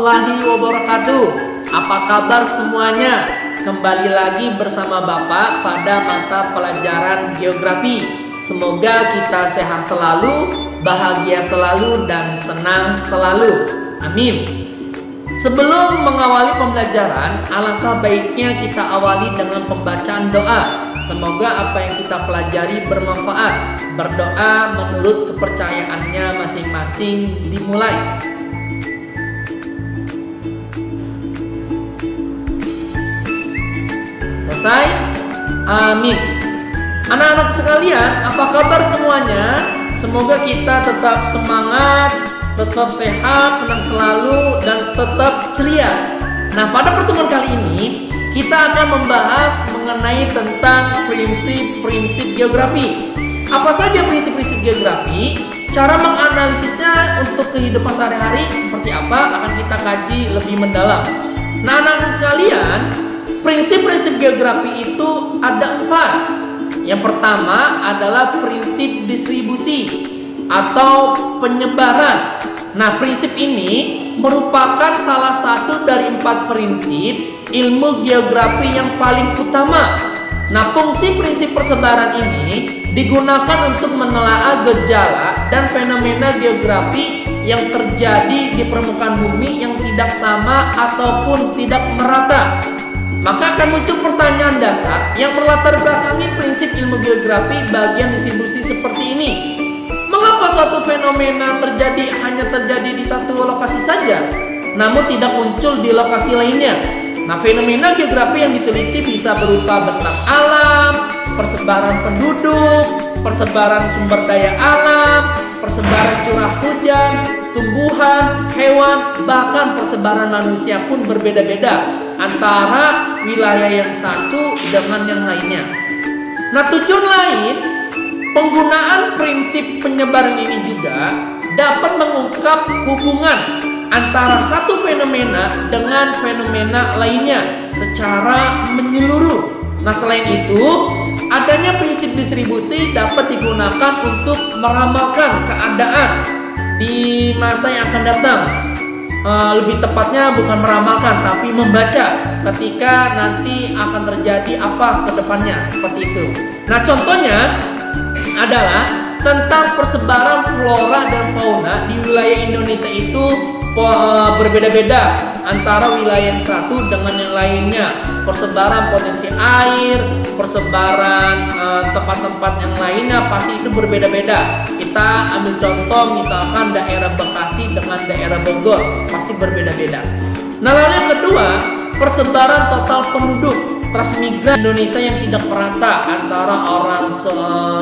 warahmatullahi wabarakatuh. Apa kabar semuanya? Kembali lagi bersama Bapak pada mata pelajaran geografi. Semoga kita sehat selalu, bahagia selalu, dan senang selalu. Amin. Sebelum mengawali pembelajaran, alangkah baiknya kita awali dengan pembacaan doa. Semoga apa yang kita pelajari bermanfaat. Berdoa menurut kepercayaannya masing-masing dimulai. Selesai? Amin. Anak-anak sekalian, apa kabar semuanya? Semoga kita tetap semangat, tetap sehat, senang selalu, dan tetap ceria. Nah, pada pertemuan kali ini kita akan membahas mengenai tentang prinsip-prinsip geografi. Apa saja prinsip-prinsip geografi? Cara menganalisisnya untuk kehidupan sehari-hari seperti apa akan kita kaji lebih mendalam. Nah, anak-anak sekalian, prinsip-prinsip geografi itu ada 4. Yang pertama adalah prinsip distribusi atau penyebaran. Nah, prinsip ini merupakan salah satu dari 4 prinsip ilmu geografi yang paling utama. Nah, fungsi prinsip persebaran ini digunakan untuk menelaah gejala dan fenomena geografi yang terjadi di permukaan bumi yang tidak sama ataupun tidak merata. Maka akan muncul pertanyaan dasar yang berlatar belakangi prinsip ilmu geografi bagian distribusi seperti ini. Mengapa suatu fenomena hanya terjadi di satu lokasi saja, namun tidak muncul di lokasi lainnya? Nah, fenomena geografi yang diteliti bisa berupa bentang alam, persebaran penduduk, persebaran sumber daya alam, persebaran curah hujan, tumbuhan, hewan, bahkan persebaran manusia pun berbeda-beda antara wilayah yang satu dengan yang lainnya. Nah, tujuan lain penggunaan prinsip penyebaran ini juga dapat mengungkap hubungan antara satu fenomena dengan fenomena lainnya secara menyeluruh. Nah, selain itu, adanya prinsip distribusi dapat digunakan untuk meramalkan keadaan di masa yang akan datang. Lebih tepatnya bukan meramalkan, tapi membaca ketika nanti akan terjadi apa ke depannya, seperti itu. Nah, contohnya adalah tentang persebaran flora dan fauna di wilayah Indonesia itu berbeda-beda antara wilayah yang satu dengan yang lainnya. Persebaran potensi air, persebaran tempat-tempat yang lainnya pasti itu berbeda-beda. Kita ambil contoh misalkan daerah Bekasi dengan daerah Bogor, pasti berbeda-beda. Nah, lalu yang kedua, persebaran total penduduk transmigran Indonesia yang tidak merata antara orang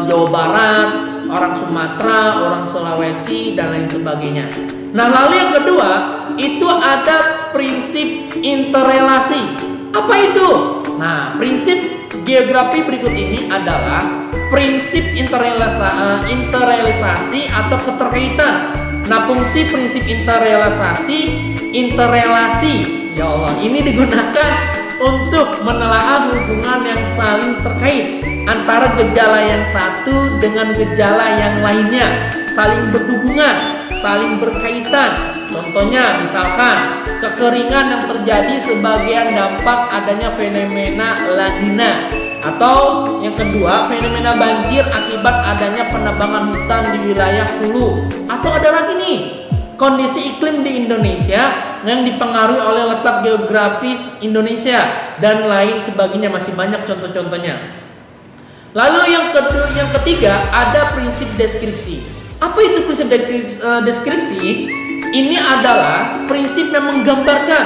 Jawa Barat, orang Sumatera, orang Sulawesi, dan lain sebagainya. Nah, lalu yang kedua itu ada prinsip interrelasi. Apa itu? Nah, prinsip geografi berikut ini adalah prinsip interrealisasi atau keterkaitan. Nah, fungsi prinsip interrelasi, ya Allah, ini digunakan untuk menelaah hubungan yang saling terkait antara gejala yang satu dengan gejala yang lainnya, saling berhubungan, saling berkaitan. Contohnya misalkan kekeringan yang terjadi sebagian dampak adanya fenomena La Nina, atau yang kedua fenomena banjir akibat adanya penebangan hutan di wilayah hulu. Atau ada lagi nih, kondisi iklim di Indonesia yang dipengaruhi oleh letak geografis Indonesia dan lain sebagainya, masih banyak contoh-contohnya. Lalu yang ketiga ada prinsip deskripsi. Apa itu prinsip deskripsi? Ini adalah prinsip yang menggambarkan.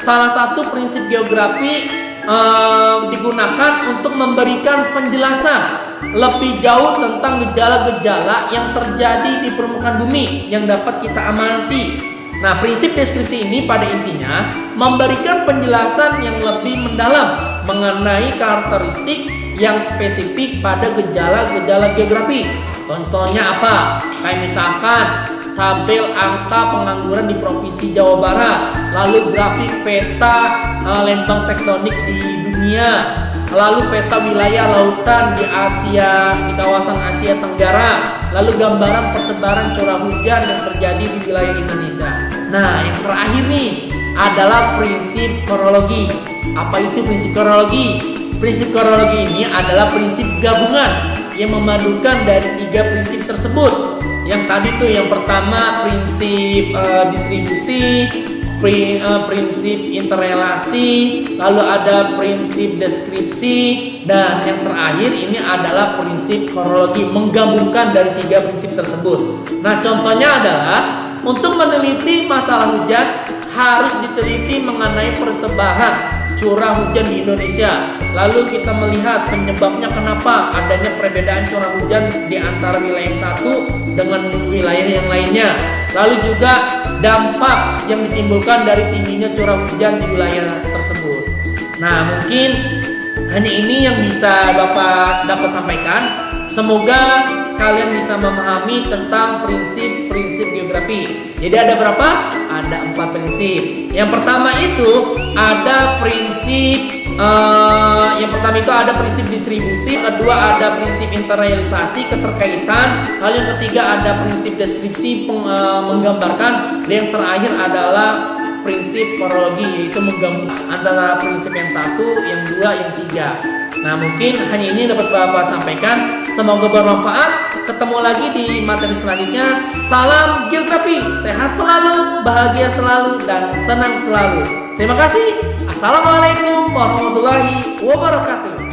Salah satu prinsip geografi digunakan untuk memberikan penjelasan lebih jauh tentang gejala-gejala yang terjadi di permukaan bumi yang dapat kita amati. Nah, prinsip deskripsi ini pada intinya memberikan penjelasan yang lebih mendalam mengenai karakteristik yang spesifik pada gejala-gejala geografi. Contohnya apa? Kayak misalkan tabel angka pengangguran di Provinsi Jawa Barat, lalu grafik peta lempeng tektonik di dunia, lalu peta wilayah lautan di Asia, di kawasan Asia Tenggara, lalu gambaran persebaran curah hujan yang terjadi di wilayah Indonesia. Nah, yang terakhir nih adalah prinsip kronologi. Apa itu prinsip kronologi? Prinsip kronologi ini adalah prinsip gabungan yang memadukan dari 3 prinsip tersebut. Yang tadi tuh yang pertama prinsip distribusi, prinsip interrelasi, lalu ada prinsip deskripsi, dan yang terakhir ini adalah prinsip kronologi, menggabungkan dari 3 prinsip tersebut. Nah, contohnya adalah untuk meneliti masalah hujan harus diteliti mengenai persebaran curah hujan di Indonesia. Lalu kita melihat penyebabnya kenapa adanya perbedaan curah hujan di antara wilayah satu dengan wilayah yang lainnya. Lalu juga dampak yang ditimbulkan dari tingginya curah hujan di wilayah tersebut. Nah, mungkin hanya ini yang bisa Bapak dapat sampaikan. Semoga kalian bisa memahami tentang prinsip-prinsip geografi. Jadi ada berapa? Ada 4 prinsip. Yang pertama itu ada prinsip prinsip distribusi, kedua ada prinsip interrealisasi, keterkaitan, lalu yang ketiga ada prinsip deskripsi, menggambarkan, dan yang terakhir adalah prinsip kronologi, yaitu menggabungkan antara prinsip yang 1, yang 2, yang 3. Nah, mungkin hanya ini dapat Bapak sampaikan. Semoga bermanfaat. Ketemu lagi di materi selanjutnya. Salam geografi, sehat selalu, bahagia selalu, dan senang selalu. Terima kasih. Assalamualaikum warahmatullahi wabarakatuh.